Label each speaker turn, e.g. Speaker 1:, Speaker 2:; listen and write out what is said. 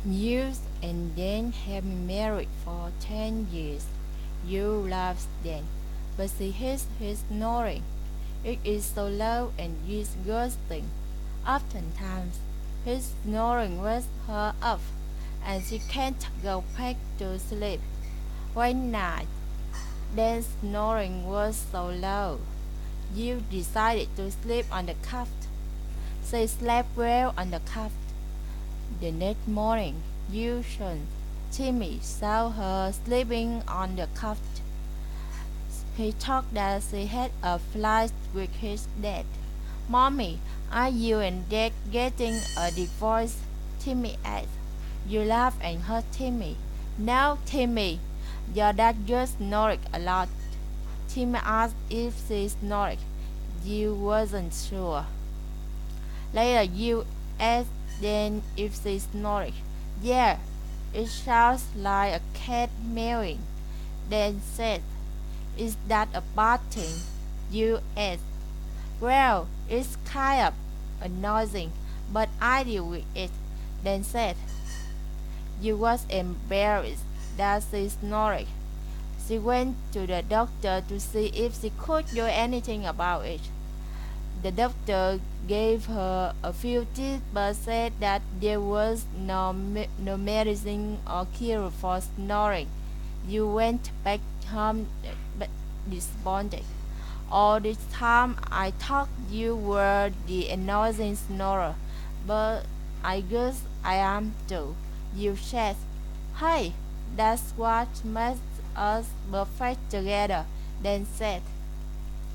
Speaker 1: You and Dan have been married for 10 years. You laughed then, but she hid his snoring. It is so loud and disgusting. Oftentimes, his snoring wakes her up, and she can't go back to sleep. One night, Dan's snoring was so loud. You decided to sleep on the couch. She slept well on the couch. The next morning, you son Timmy saw her sleeping on the couch. He thought that she had a fight with his dad. Mommy, are you and Dad getting a divorce? Timmy asked. You laughed and hurt Timmy. No, Timmy, your dad just snored a lot. Timmy asked if she snored. You wasn't sure. Later, you asked then if she snored. Yeah, it sounds like a cat meowing. Dan said, is that a bad thing? You asked. Well, it's kind of annoying, but I deal with it. Dan said. You was embarrassed that she snored. She went to the doctor to see if she could do anything about it. The doctor gave her a few tests but said that there was no medicine or cure for snoring. You went back home disappointed. All this time I thought you were the annoying snorer, but I guess I am too. You said, hey, that's what makes us perfect together, then said.